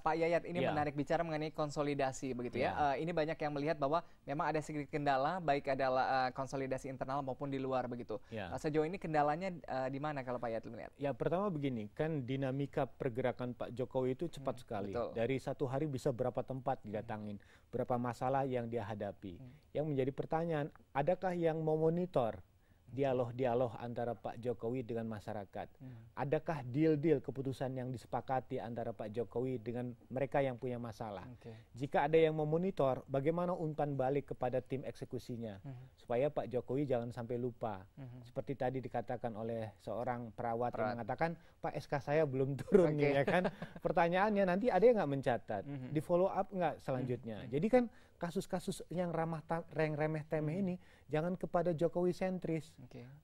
Pak Yayat, ini Ya. menarik bicara mengenai konsolidasi begitu ya. Ya. Ini banyak yang melihat bahwa memang ada sedikit kendala, baik adalah konsolidasi internal maupun di luar begitu. Ya. Sejauh ini kendalanya di mana kalau Pak Yayat melihat? Ya, pertama begini, kan dinamika pergerakan Pak Jokowi itu cepat sekali. betul. Dari satu hari bisa berapa tempat didatangin, berapa masalah yang dia hadapi. Yang menjadi pertanyaan, adakah yang memonitor dialog-dialog antara Pak Jokowi dengan masyarakat? Adakah deal-deal keputusan yang disepakati antara Pak Jokowi dengan mereka yang punya masalah? Jika ada yang memonitor, bagaimana umpan balik kepada tim eksekusinya? Supaya Pak Jokowi jangan sampai lupa. Seperti tadi dikatakan oleh seorang perawat yang mengatakan, Pak SK saya belum turun nih, ya kan? Pertanyaannya nanti ada yang nggak mencatat? Di follow up nggak selanjutnya? Jadi kan kasus-kasus yang remeh temeh ini jangan kepada Jokowi sentris.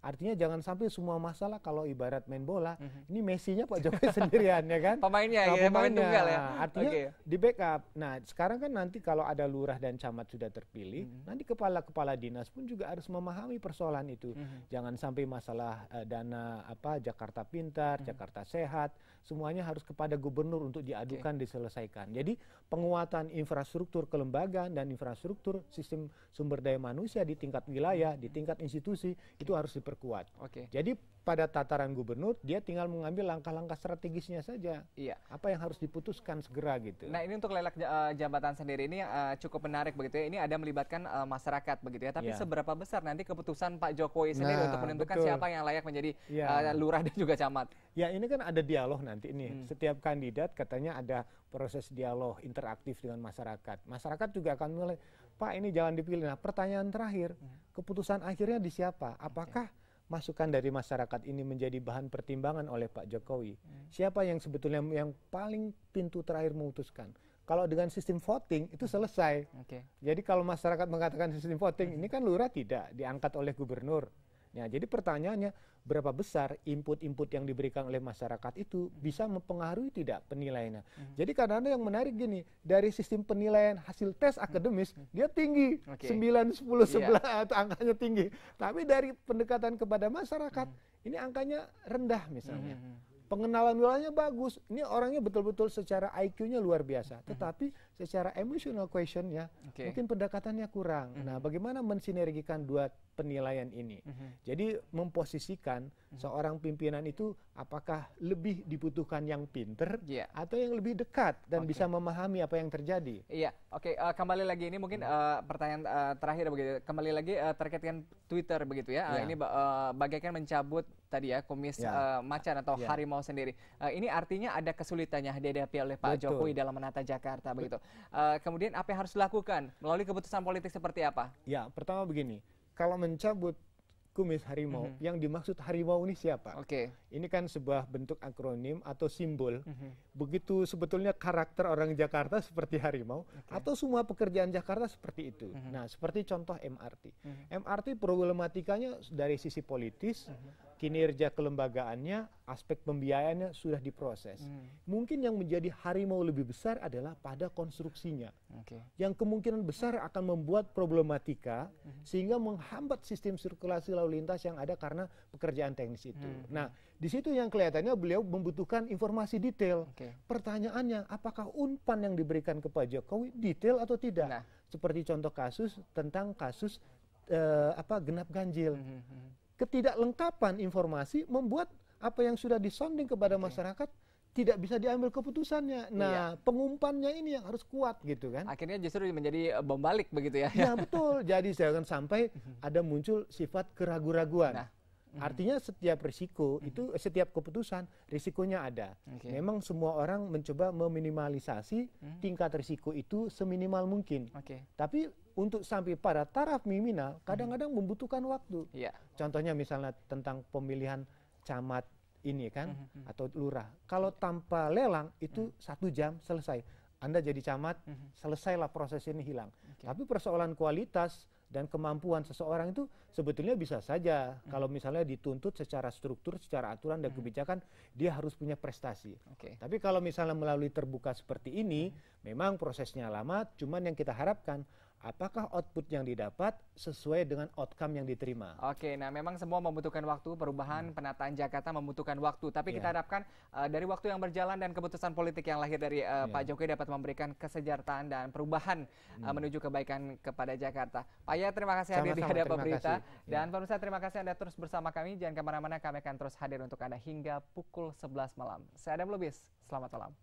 Artinya jangan sampai semua masalah kalau ibarat main bola, ini Messi-nya Pak Jokowi sendirian, ya kan? Pemainnya, ya, pemain tunggal ya. Artinya di backup. Nah, sekarang kan nanti kalau ada lurah dan camat sudah terpilih, nanti kepala-kepala dinas pun juga harus memahami persoalan itu. Jangan sampai masalah dana Jakarta Pintar, Jakarta Sehat, semuanya harus kepada gubernur untuk diadukan, diselesaikan. Jadi penguatan infrastruktur kelembagaan dan infrastruktur sistem sumber daya manusia di tingkat wilayah, di tingkat institusi itu harus diperkuat. Jadi pada tataran gubernur dia tinggal mengambil langkah-langkah strategisnya saja. Apa yang harus diputuskan segera gitu. Nah, ini untuk lelang jabatan sendiri ini cukup menarik begitu ya. Ini ada melibatkan masyarakat begitu ya. Tapi seberapa besar nanti keputusan Pak Jokowi sendiri untuk menentukan siapa yang layak menjadi lurah dan juga camat? Ya, ini kan ada dialog nanti ini. Setiap kandidat katanya ada proses dialog interaktif dengan masyarakat. Masyarakat juga akan mulai, Pak ini jangan dipilih. Nah, pertanyaan terakhir, keputusan akhirnya di siapa? Apakah masukan dari masyarakat ini menjadi bahan pertimbangan oleh Pak Jokowi? Siapa yang sebetulnya yang paling pintu terakhir memutuskan? Kalau dengan sistem voting itu selesai. Jadi kalau masyarakat mengatakan sistem voting, ini kan lurah tidak diangkat oleh gubernur. Nah, jadi pertanyaannya, berapa besar input-input yang diberikan oleh masyarakat itu bisa mempengaruhi tidak penilaiannya? Jadi kadang-kadang yang menarik gini, dari sistem penilaian hasil tes akademis, dia tinggi, 9, 10, 11, angkanya tinggi. Tapi dari pendekatan kepada masyarakat, ini angkanya rendah misalnya. Pengenalan wilayahnya bagus, ini orangnya betul-betul secara IQ-nya luar biasa, tetapi secara emotional question-nya mungkin pendekatannya kurang. Nah, bagaimana mensinergikan dua penilaian ini? Jadi memposisikan seorang pimpinan itu apakah lebih dibutuhkan yang pinter atau yang lebih dekat dan bisa memahami apa yang terjadi? Kembali lagi ini mungkin pertanyaan terakhir begitu. Kembali lagi terkait dengan Twitter begitu ya. Ini bagaikan mencabut tadi ya kumis macan atau harimau sendiri. Ini artinya ada kesulitannya dihadapi oleh Pak Jokowi dalam menata Jakarta begitu. Kemudian apa yang harus dilakukan melalui keputusan politik seperti apa? Ya, pertama begini, kalau mencabut kumis harimau, yang dimaksud harimau ini siapa? Ini kan sebuah bentuk akronim atau simbol. Begitu sebetulnya karakter orang Jakarta seperti harimau, atau semua pekerjaan Jakarta seperti itu. Nah, seperti contoh MRT. MRT problematikanya dari sisi politis, kinerja kelembagaannya, aspek pembiayaannya sudah diproses. Mungkin yang menjadi harimau lebih besar adalah pada konstruksinya. Yang kemungkinan besar akan membuat problematika sehingga menghambat sistem sirkulasi lalu lintas yang ada karena pekerjaan teknis itu. Nah, di situ yang kelihatannya beliau membutuhkan informasi detail. Pertanyaannya, apakah umpan yang diberikan ke Pak Jokowi detail atau tidak? Seperti contoh kasus tentang kasus genap ganjil. Ketidaklengkapan informasi membuat apa yang sudah disonding kepada masyarakat tidak bisa diambil keputusannya. Nah, pengumpannya ini yang harus kuat gitu kan. Akhirnya justru menjadi bom balik begitu ya. Ya, betul. Jadi jangan sampai ada muncul sifat keraguan-raguan. Artinya setiap risiko itu, setiap keputusan risikonya ada. Memang semua orang mencoba meminimalisasi tingkat risiko itu seminimal mungkin. Tapi untuk sampai pada taraf minimal kadang-kadang membutuhkan waktu. Contohnya misalnya tentang pemilihan camat ini kan, atau lurah. Kalau tanpa lelang itu 1 jam selesai. Anda jadi camat, selesailah proses ini hilang. Tapi persoalan kualitas dan kemampuan seseorang itu sebetulnya bisa saja kalau misalnya dituntut secara struktur, secara aturan dan kebijakan, dia harus punya prestasi. Tapi kalau misalnya melalui terbuka seperti ini, memang prosesnya lama, cuman yang kita harapkan apakah output yang didapat sesuai dengan outcome yang diterima. Oke, nah memang semua membutuhkan waktu, perubahan penataan Jakarta membutuhkan waktu. Tapi kita harapkan dari waktu yang berjalan dan keputusan politik yang lahir dari Pak Jokowi dapat memberikan kesejahteraan dan perubahan menuju kebaikan kepada Jakarta. Pak Yayat, terima kasih hadir di Hadapan Berita. Dan pemirsa, terima kasih Anda terus bersama kami. Jangan kemana-mana, kami akan terus hadir untuk Anda hingga pukul 11 malam. Saya Adam Lubis, selamat malam.